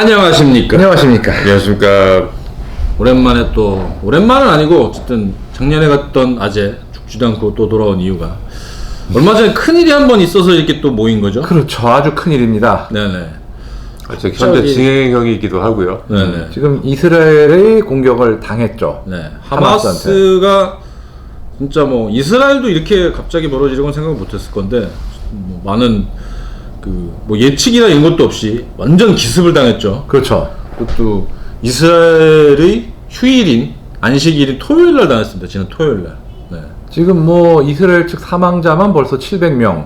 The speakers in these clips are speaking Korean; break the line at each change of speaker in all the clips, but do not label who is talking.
안녕하십니까.
안녕하십니까.
오랜만에 오랜만은 아니고 어쨌든 작년에 갔던 아재 죽지도 않고 또 돌아온 이유가 얼마 전에 큰일이 한 번 있어서 이렇게 또 모인 거죠.
그렇죠. 아주 큰일입니다.
네네.
현재 진행형이기도 하고요.
네네.
지금 이스라엘의 공격을 당했죠.
네. 하마스가 진짜 뭐 이스라엘도 이렇게 갑자기 벌어지려고는 생각 못했을 건데 뭐 많은 뭐 예측이나 이런 것도 없이 완전 기습을 당했죠.
그렇죠.
그것도 이스라엘의 휴일인 안식일인 토요일 날 당했습니다. 지난 토요일 날. 네.
지금 뭐 이스라엘 측 사망자만 벌써 700명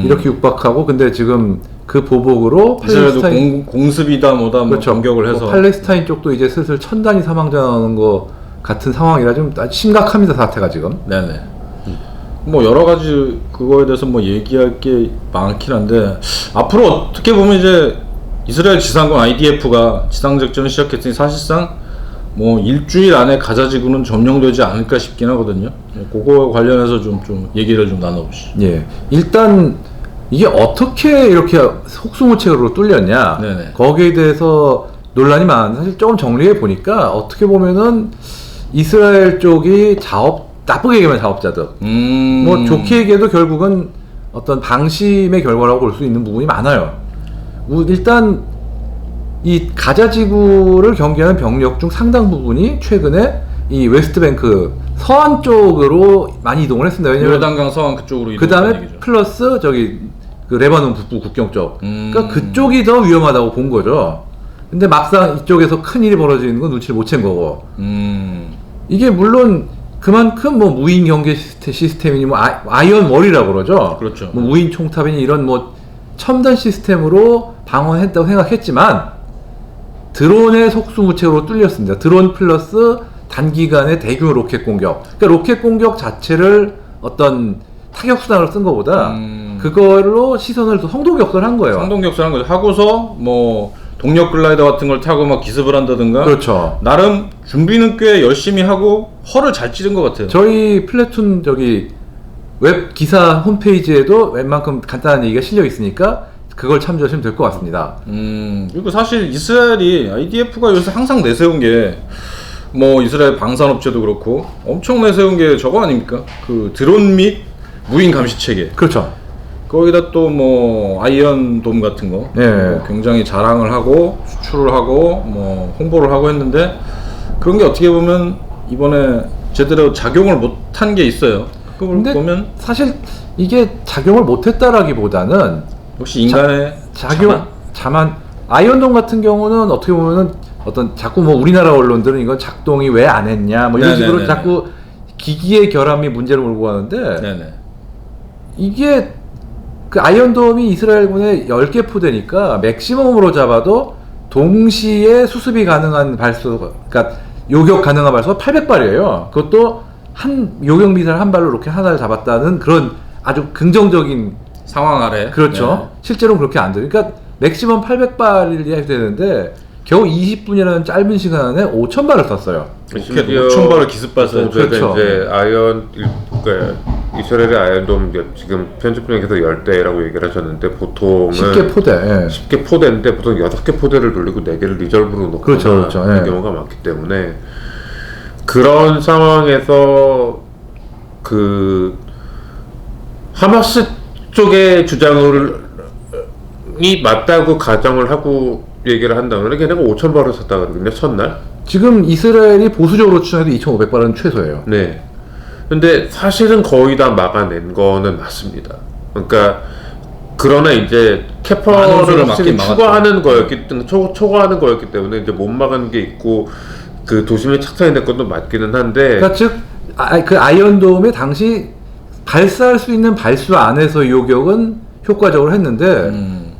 이렇게 육박하고, 근데 지금 그 보복으로
이스라엘도 공습이다 뭐다 뭐
그렇죠.
공격을 해서
뭐 팔레스타인 쪽도 이제 슬슬 1000단위 사망자 나오는 거 같은 상황이라 좀 심각합니다, 사태가 지금.
네네. 뭐 여러 가지 그거에 대해서 뭐 얘기할 게 많긴 한데 앞으로 어떻게 보면 이제 이스라엘 지상군 IDF가 지상작전을 시작했으니 사실상 뭐 일주일 안에 가자 지구는 점령되지 않을까 싶긴 하거든요. 그거 관련해서 좀 얘기를 좀 나눠보시죠.
예. 일단 이게 어떻게 이렇게 속수무책으로 뚫렸냐,
네네.
거기에 대해서 논란이 많은데, 사실 조금 정리해 보니까 어떻게 보면은 이스라엘 쪽이 나쁘게 얘기하면 자업자득, 뭐 좋게 얘기해도 결국은 어떤 방심의 결과라고 볼 수 있는 부분이 많아요. 일단 이 가자 지구를 경계하는 병력 중 상당 부분이 최근에 이 웨스트뱅크 서안 쪽으로 많이 이동을 했습니다. 왜냐면
요단강 서안 그쪽으로
그 다음에 플러스 그 레바논 북부 국경 쪽, 그러니까 그쪽이 더 위험하다고 본 거죠. 근데 막상 이쪽에서 큰 일이 벌어지는 건 눈치를 못 챈 거고, 이게 물론 그만큼 뭐 무인 경계 시스템이니 뭐 아이언 월이라고 그러죠.
그렇죠.
뭐 무인 총탑이니 이런 뭐 첨단 시스템으로 방어했다고 생각했지만 드론의 속수무책으로 뚫렸습니다. 드론 플러스 단기간에 대규모 로켓 공격. 그러니까 로켓 공격 자체를 어떤 타격 수단으로 쓴 것보다 그걸로 시선을 또 성동격설을 한 거예요.
성동격설한 거죠. 하고서 뭐 동력 글라이더 같은 걸 타고 막 기습을 한다든가.
그렇죠.
나름 준비는 꽤 열심히 하고 허를 잘 찌른 것 같아요.
저희 플래툰 웹 기사 홈페이지에도 웬만큼 간단한 얘기가 실려 있으니까 그걸 참조하시면 될 것 같습니다.
그리고 사실 이스라엘이 IDF가 요새 항상 내세운 게 뭐 이스라엘 방산업체도 그렇고 엄청 내세운 게 저거 아닙니까? 그 드론 및 무인 감시 체계.
그렇죠.
거기다 또 뭐 아이언 돔 같은 거
네.
뭐 굉장히 자랑을 하고 수출을 하고 뭐 홍보를 하고 했는데 그런 게 어떻게 보면 이번에 제대로 작용을 못한 게 있어요. 그걸 보면
사실 이게 작용을 못했다라기보다는
혹시 인간의
자만 아이언돔 같은 경우는 어떻게 보면은 어떤 자꾸 뭐 우리나라 언론들은 이건 작동이 왜 안 했냐 뭐 이런 식으로 자꾸 기기의 결함이 문제를 몰고 가는데,
네네.
이게 그 아이언돔이 이스라엘군에 10개 포대니까 맥시멈으로 잡아도 동시에 수습이 가능한 발수, 그러니까 요격 가능한 발수가 800발이에요. 그것도 요격 미사일 한 발로 이렇게 하나를 잡았다는 그런 아주 긍정적인
상황 아래.
그렇죠.
네.
실제로는 그렇게 안 돼요. 그러니까 맥시멈 800발이 되는데 겨우 20분이라는 짧은 시간 안에 5,000발을 쐈어요.
5,000발을 기습발사.
그렇죠.
이제 그러니까 이스라엘의 아이언돔 지금 편집 분야에서 10대라고 얘기를 하셨는데 보통은
10개 포대.
10개 포대인데 보통 6개 포대를 돌리고 4개를 리저브로 놓거나
그렇죠.
하는 경우가 많기 때문에 그런 상황에서 그 하마스 쪽의 주장이 맞다고 가정을 하고 얘기를 한다면 걔네가 5,000발을 샀다 그러거든요, 첫날.
지금 이스라엘이 보수적으로 추정해도 2,500발은 최소예요.
네. 근데 사실은 거의 다 막아낸 거는 맞습니다. 그러니까 그러나 이제 캐퍼를 확실히 초과하는 거였기 때문에 이제 못 막은 게 있고 그 도심에 착탄이 것도 맞기는 한데.
그러니까 즉 그 아이언돔의 당시 발사할 수 있는 발수 안에서 요격은 효과적으로 했는데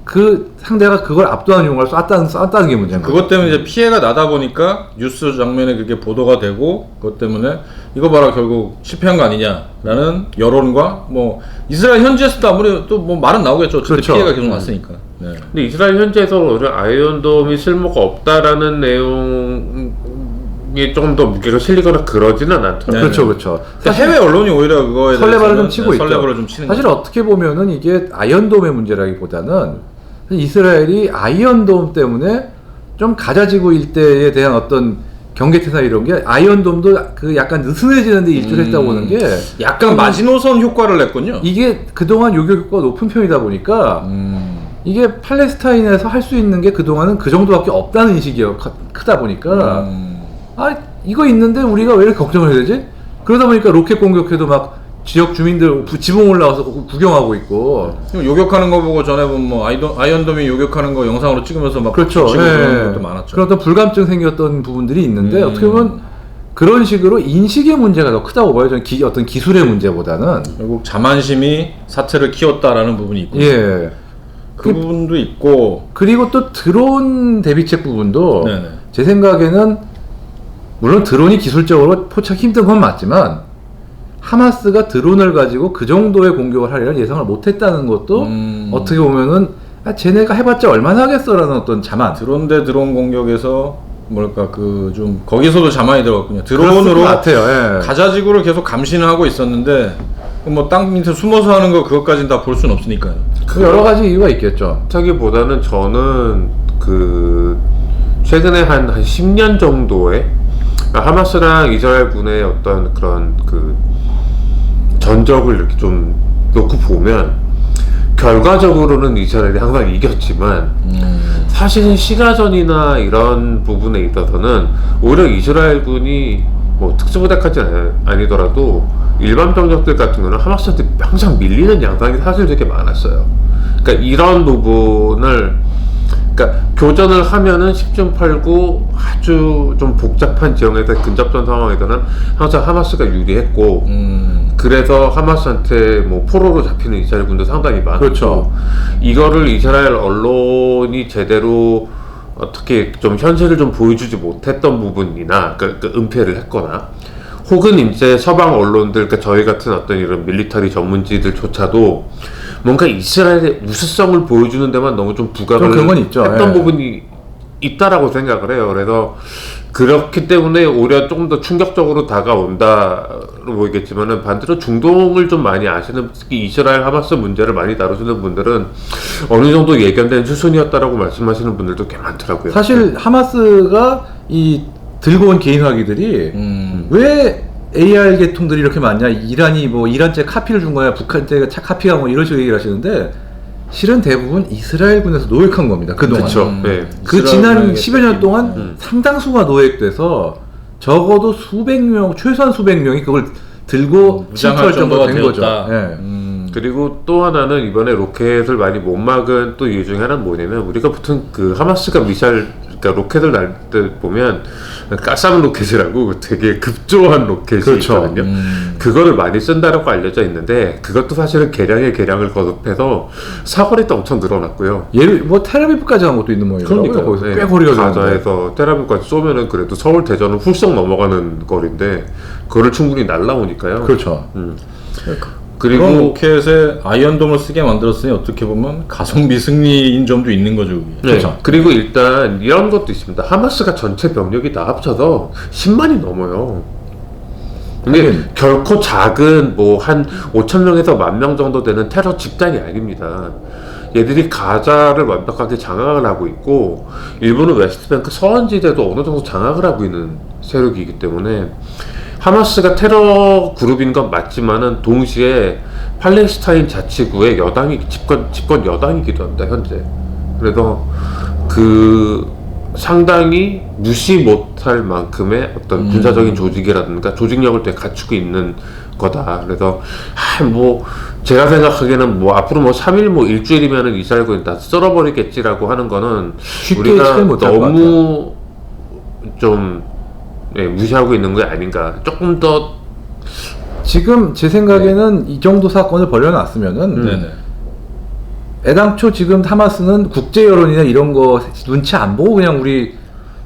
그 상대가 그걸 압도하는 용어를 쐈다는 게 문제인 거예요.
그것 때문에 이제 피해가 나다 보니까 뉴스 장면에 그게 보도가 되고 그것 때문에 이거 봐라 결국 실패한 거 아니냐라는 여론과 뭐 이스라엘 현지에서도 아무래도 뭐 말은 나오겠죠.
그렇죠.
피해가 계속 났으니까. 네.
근데 이스라엘 현지에서 아이언돔이 쓸모가 없다라는 내용이 조금 더 무게가 실리거나 그러지는 않더라고요.
그렇죠.
해외 언론이 오히려 그거에
설레발을 좀 치고 있죠.
설레발을 좀 치는
사실
거죠.
어떻게 보면은 이게 아이언돔의 문제라기보다는 이스라엘이 아이언돔 때문에 좀 가자지구 일대에 대한 어떤 경계태사 이런 게 아이언돔도 그 약간 느슨해지는데 일조를 했다고 보는 게
약간 마지노선 효과를 냈군요.
이게 그동안 요격 효과가 높은 편이다 보니까 이게 팔레스타인에서 할 수 있는 게 그동안은 그 정도밖에 없다는 인식이 크다 보니까 아 이거 있는데 우리가 왜 이렇게 걱정을 해야 되지? 그러다 보니까 로켓 공격해도 막 지역 주민들 지붕 올라와서 구경하고 있고
요격하는 거 보고 전에 보면 뭐 아이언돔이 요격하는 거 영상으로 찍으면서 막
그렇죠.
붙이고 그런 것도 많았죠.
그런 어떤 불감증 생겼던 부분들이 있는데 어떻게 보면 그런 식으로 인식의 문제가 더 크다고 봐요. 저는 어떤 기술의 문제보다는
결국 자만심이 사태를 키웠다라는 부분이 있고
예.
그 부분도 있고
그리고 또 드론 대비책 부분도
네네.
제 생각에는 물론 드론이 기술적으로 포착 힘든 건 맞지만 하마스가 드론을 가지고 그 정도의 공격을 하리라 예상을 못했다는 것도 어떻게 보면은 아, 쟤네가 해봤자 얼마나 하겠어라는 어떤 자만.
드론 대 드론 공격에서 뭐랄까 그 좀 거기서도 자만이 들어갔군요.
그럴
드론으로
것 같아요. 예.
가자지구를 계속 감시는 하고 있었는데 뭐 땅 밑에 숨어서 하는 거 그것까지는 다 볼 수는 없으니까요.
여러 가지 이유가 있겠죠.
하기보다는 저는 그 최근에 한 10년 정도에 하마스랑 이스라엘군의 어떤 그런 그 전적을 이렇게 좀 놓고 보면 결과적으로는 이스라엘이 항상 이겼지만 사실은 시가전이나 이런 부분에 있어서는 오히려 이스라엘군이 뭐 특수부대까지는 아니더라도 일반 병력들 같은 거는 하마스한테 항상 밀리는 양상이 사실 되게 많았어요. 그러니까 이런 부분을 그러니까 교전을 하면은 10중 8구 아주 좀 복잡한 지형에서 근접전 상황에서는 항상 하마스가 유리했고 그래서 하마스한테 뭐 포로로 잡히는 이스라엘 군도 상당히 많고
그렇죠.
이거를 이스라엘 언론이 제대로 어떻게 좀 현실을 좀 보여주지 못했던 부분이나 그 은폐를 했거나 혹은 이제 서방 언론들 그러니까 저희 같은 어떤 이런 밀리터리 전문지들조차도 뭔가 이스라엘의 우수성을 보여주는 데만 너무 좀 부각을
그런 건 있죠.
했던
예.
부분이 있다라고 생각을 해요. 그래서 그렇기 때문에 오히려 조금 더 충격적으로 다가온다로 보이겠지만은 반대로 중동을 좀 많이 아시는 특히 이스라엘 하마스 문제를 많이 다루시는 분들은 어느 정도 예견된 수순이었다라고 말씀하시는 분들도 꽤 많더라고요.
사실 하마스가 이 들고 온 개인화기들이 왜 AR 계통들이 이렇게 많냐? 이란이 뭐 이란제 카피를 준 거야, 북한제 카피한 거 이런 식으로 얘기를 하시는데 실은 대부분 이스라엘군에서 노획한 겁니다. 그동안.
그렇죠. 네.
그 지난 10여 년 동안 상당수가 노획돼서 적어도 수백 명, 최소한 수백 명이 그걸 들고
무장할 정도가
된
되었다.
거죠. 예.
그리고 또 하나는 이번에 로켓을 많이 못 막은 또 이유 중에 하나는 뭐냐면 우리가 보통 그 하마스가 미사일 그러니까 로켓을 날 때 보면 가스함 로켓이라고 되게 급조한 로켓이
그렇죠.
있거든요. 그거를 많이 쓴다라고 알려져 있는데 그것도 사실은 개량의 개량을 거듭해서 사거리도 엄청 늘어났고요.
예를 뭐 테라비브까지 한 것도 있는 모양이더라고요.
그러니까
거기서 꽤 거리가 되는데.
가자에서 테라비브까지 쏘면은 그래도 서울 대전은 훌쩍 넘어가는 거리인데 그거를 충분히 날라오니까요.
그렇죠.
그리고
그런 로켓에 아이언돔을 쓰게 만들었으니 어떻게 보면 가성비 승리인 점도 있는 거죠. 그게.
네.
그렇죠.
그리고 일단 이런 것도 있습니다. 하마스가 전체 병력이 다 합쳐서 10만이 넘어요. 근데
하긴.
결코 작은 뭐 한 5,000명에서 10,000명 정도 되는 테러 집단이 아닙니다. 얘들이 가자를 완벽하게 장악을 하고 있고 일부는 웨스트뱅크 서원지대도 어느 정도 장악을 하고 있는 세력이기 때문에 하마스가 테러 그룹인 건 맞지만은 동시에 팔레스타인 자치구의 여당이 집권 여당이기도 합니다 현재. 그래서 그 상당히 무시 못할 만큼의 어떤 군사적인 조직이라든가 조직력을 되게 갖추고 있는 거다. 그래서 뭐 제가 생각하기에는 뭐 앞으로 뭐 3일 뭐 일주일이면은 이스라엘군이 다 썰어버리겠지라고 하는 거는
쉽게
우리가
체감 못할 것
너무 좀 무시하고 있는 게 아닌가. 조금 더
지금 제 생각에는 이 정도 사건을 벌여놨으면은
네네.
애당초 지금 하마스는 국제 여론이나 이런 거 눈치 안 보고 그냥 우리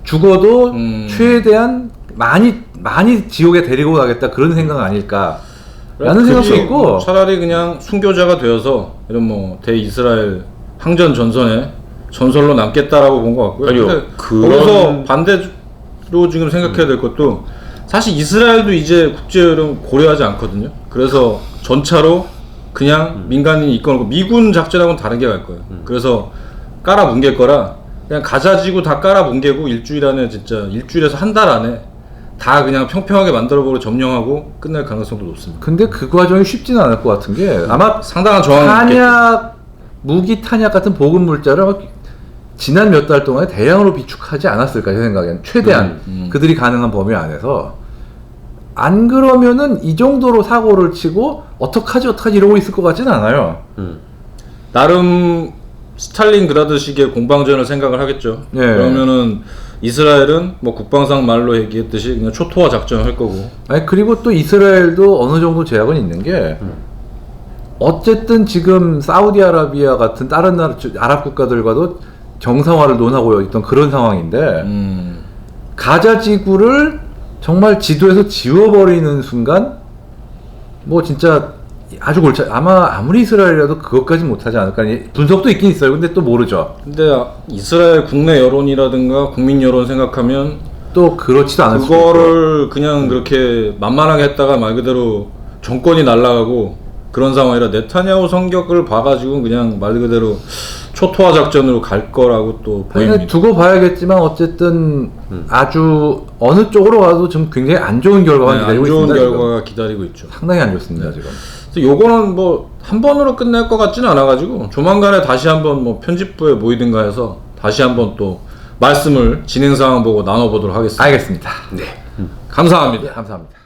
죽어도 최대한 많이 지옥에 데리고 가겠다 그런 생각 아닐까 라는 생각도 있고
차라리 그냥 순교자가 되어서 이런 뭐 대이스라엘 항전 전설로 남겠다라고 본 것 같고요.
아니요,
근데
그런-
거기서 반대로 지금 생각해야 될 것도 사실 이스라엘도 이제 국제 여론 고려하지 않거든요. 그래서 전차로 그냥 민간인이 이끌고 미군 작전하고는 다른 게 갈 거예요. 그래서 깔아 뭉갤 거라 그냥 가자지구 다 깔아뭉개고 일주일 안에 진짜 일주일에서 한 달 안에 다 그냥 평평하게 만들어버리고 점령하고 끝날 가능성도 높습니다.
근데 그 과정이 쉽지는 않을 것 같은 게 아마
상당한 저항이
탄약, 무기 탄약 같은 보급 물자를 아마 지난 몇 달 동안에 대량으로 비축하지 않았을까 제 생각에는 최대한 그들이 가능한 범위 안에서 안 그러면은 이 정도로 사고를 치고 어떡하지 이러고 있을 것 같지는 않아요.
나름 스탈린그라드식의 공방전을 생각을 하겠죠.
예.
그러면은 이스라엘은 뭐 국방상 말로 얘기했듯이 그냥 초토화 작전을 할 거고.
아니 그리고 또 이스라엘도 어느 정도 제약은 있는 게 어쨌든 지금 사우디아라비아 같은 다른 나라 아랍 국가들과도 정상화를 논하고 있던 그런 상황인데 가자 지구를 정말 지도에서 지워버리는 순간 뭐 진짜 아주 골치 아마 아무리 이스라엘이라도 그것까지 못하지 않을까 분석도 있긴 있어요. 근데 또 모르죠.
근데 이스라엘 국내 여론이라든가 국민 여론 생각하면
또 그렇지도 않을 수도 있고.
그거를 그냥 그렇게 만만하게 했다가 말 그대로 정권이 날아가고 그런 상황이라 네타냐후 성격을 봐가지고 그냥 말 그대로 초토화 작전으로 갈 거라고 또 보입니다.
두고 봐야겠지만 어쨌든 아주 어느 쪽으로 가도 지금 굉장히 안 좋은 결과가
네,
기다리고
안 좋은
있습니다.
결과가 기다리고 있죠.
상당히 안 좋습니다 지금.
그래서 요거는 뭐 한 번으로 끝날 것 같지는 않아가지고 조만간에 다시 한번 뭐 편집부에 모이든가 해서 다시 한번 또 말씀을 진행 상황 보고 나눠보도록 하겠습니다.
알겠습니다.
감사합니다.
감사합니다.